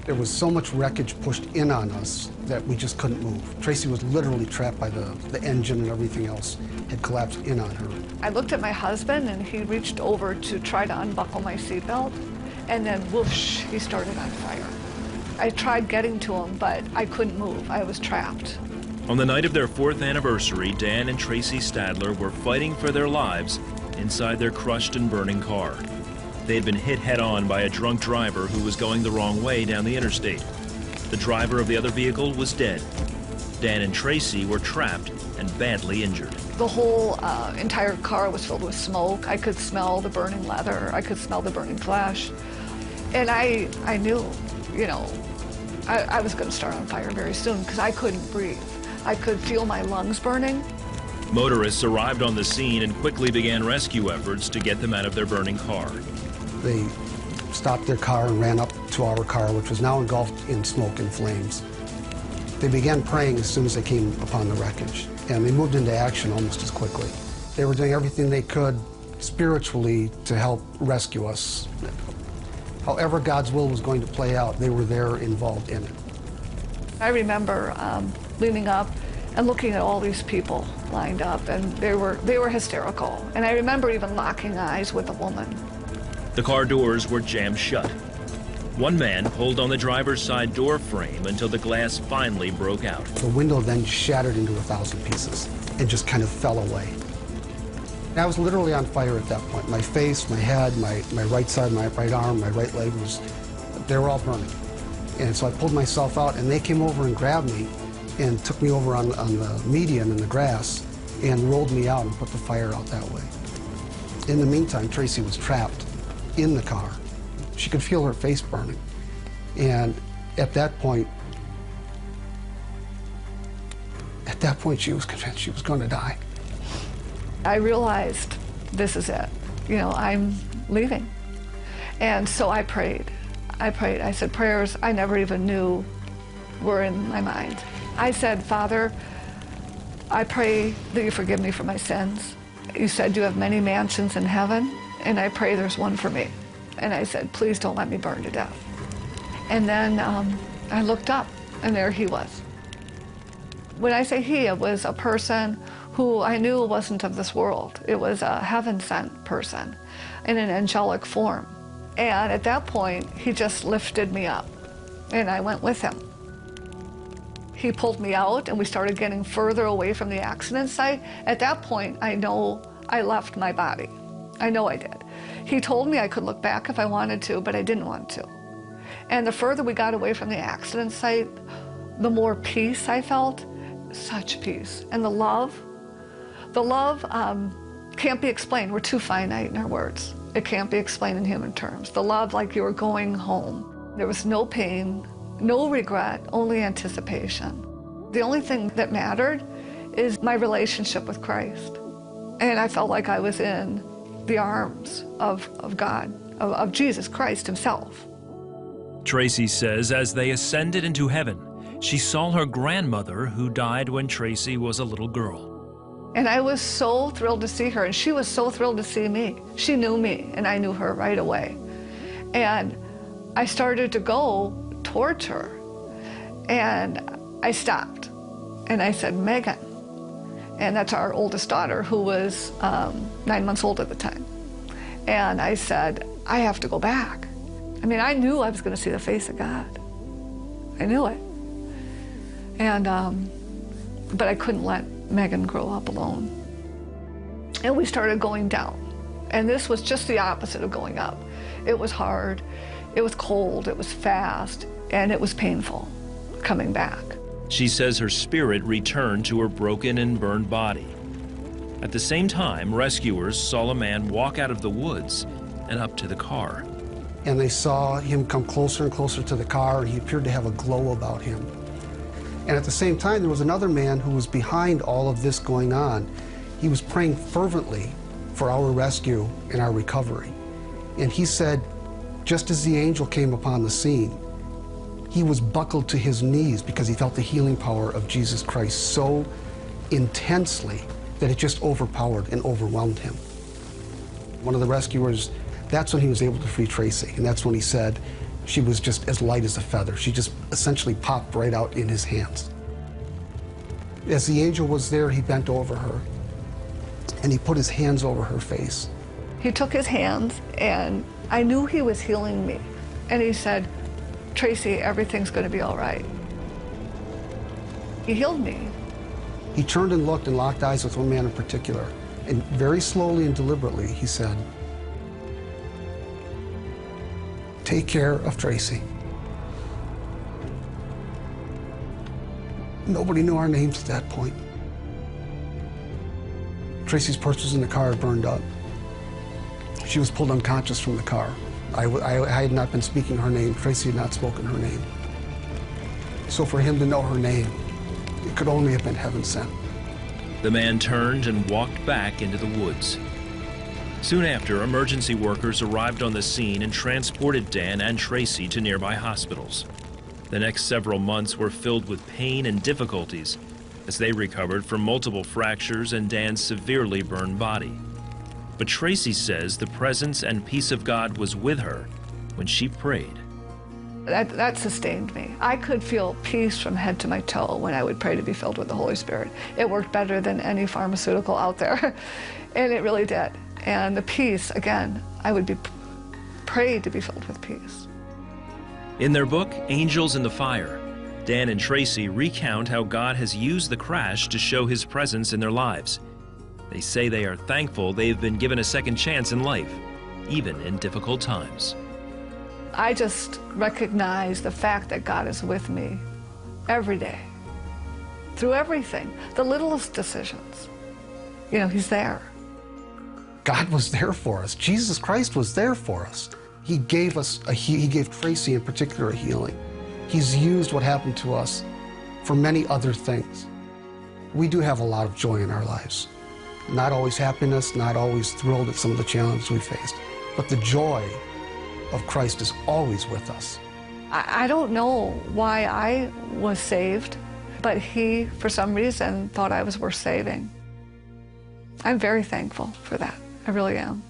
There was so much wreckage pushed in on us that we just couldn't move. Tracey was literally trapped by the engine, and everything else had collapsed in on her. I looked at my husband, and he reached over to try to unbuckle my seatbelt, and then whoosh, he started on fire. I tried getting to him, but I couldn't move. I was trapped. On the night of their 4th anniversary, Dan and Tracey Stadler were fighting for their lives inside their crushed and burning car. They had been hit head-on by a drunk driver who was going the wrong way down the interstate. The driver of the other vehicle was dead. Dan and Tracey were trapped and badly injured. The whole entire car was filled with smoke. I could smell the burning leather. I could smell the burning flesh. And I knew, you know, I was going to start on fire very soon because I couldn't breathe. I could feel my lungs burning. Motorists arrived on the scene and quickly began rescue efforts to get them out of their burning car. They stopped their car and ran up to our car, which was now engulfed in smoke and flames. They began praying as soon as they came upon the wreckage, and they moved into action almost as quickly. They were doing everything they could spiritually to help rescue us. However God's will was going to play out, they were there involved in it. I remember leaning up and looking at all these people lined up, and they were hysterical. And I remember even locking eyes with a woman. The car doors were jammed shut. One man pulled on the driver's side door frame until the glass finally broke out. The window then shattered into 1,000 pieces and just kind of fell away. I was literally on fire at that point. My face, my head, my right side, my right arm, my right leg they were all burning. And so I pulled myself out, and they came over and grabbed me and took me over on the median in the grass and rolled me out and put the fire out that way. In the meantime, Tracey was trapped in the car. She could feel her face burning. And at that point, she was convinced she was going to die. I realized this is it. You know, I'm leaving. And so I prayed. I said prayers I never even knew were in my mind. I said, Father, I pray that you forgive me for my sins. You said you have many mansions in heaven, and I pray there's one for me. And I said, please don't let me burn to death. And then I looked up, and there he was. When I say he, it was a person who I knew wasn't of this world. It was a heaven-sent person in an angelic form. And at that point, he just lifted me up, and I went with him. He pulled me out, and we started getting further away from the accident site. At that point, I know I left my body. I know I did. He told me I could look back if I wanted to, but I didn't want to. And the further we got away from the accident site, the more peace I felt, such peace. And the love can't be explained. We're too finite in our words. It can't be explained in human terms. The love like you were going home. There was no pain, no regret, only anticipation. The only thing that mattered is my relationship with Christ. And I felt like I was in the arms of God, of Jesus Christ himself. Tracey says as they ascended into heaven, she saw her grandmother who died when Tracey was a little girl. And I was so thrilled to see her, and she was so thrilled to see me. She knew me, and I knew her right away. And I started to go towards her, and I stopped. And I said, Megan. And that's our oldest daughter, who was 9 months old at the time. And I said, I have to go back. I mean, I knew I was going to see the face of God. I knew it. And, but I couldn't let Megan grow up alone. And we started going down. And this was just the opposite of going up. It was hard, it was cold, it was fast, and it was painful coming back. She says her spirit returned to her broken and burned body. At the same time, rescuers saw a man walk out of the woods and up to the car. And they saw him come closer and closer to the car, and he appeared to have a glow about him. And at the same time, there was another man who was behind all of this going on. He was praying fervently for our rescue and our recovery. And he said, just as the angel came upon the scene, he was buckled to his knees because he felt the healing power of Jesus Christ so intensely that it just overpowered and overwhelmed him. One of the rescuers, that's when he was able to free Tracey. And that's when he said, She was just as light as a feather. She just essentially popped right out in his hands. As the angel was there, he bent over her, and he put his hands over her face. He took his hands, and I knew he was healing me. And he said, "Tracy, everything's going to be all right." He healed me. He turned and looked and locked eyes with one man in particular. And very slowly and deliberately, he said, "Take care of Tracy." Nobody knew our names at that point. Tracy's purse was in the car, burned up. She was pulled unconscious from the car. I had not been speaking her name. Tracy had not spoken her name. So for him to know her name, it could only have been heaven sent. The man turned and walked back into the woods. Soon after, emergency workers arrived on the scene and transported Dan and Tracy to nearby hospitals. The next several months were filled with pain and difficulties as they recovered from multiple fractures and Dan's severely burned body. But Tracy says the presence and peace of God was with her when she prayed. That sustained me. I could feel peace from head to my toe when I would pray to be filled with the Holy Spirit. It worked better than any pharmaceutical out there, and it really did. And the peace, again, I would be prayed to be filled with peace. In their book, Angels in the Fire, Dan and Tracy recount how God has used the crash to show his presence in their lives. They say they are thankful they've been given a second chance in life, even in difficult times. I just recognize the fact that God is with me every day, through everything, the littlest decisions. You know, he's there. God was there for us. Jesus Christ was there for us. He gave us he gave Tracy in particular a healing. He's used what happened to us for many other things. We do have a lot of joy in our lives. Not always happiness, not always thrilled at some of the challenges we faced, but the joy of Christ is always with us. I don't know why I was saved, but he, for some reason, thought I was worth saving. I'm very thankful for that. I really am.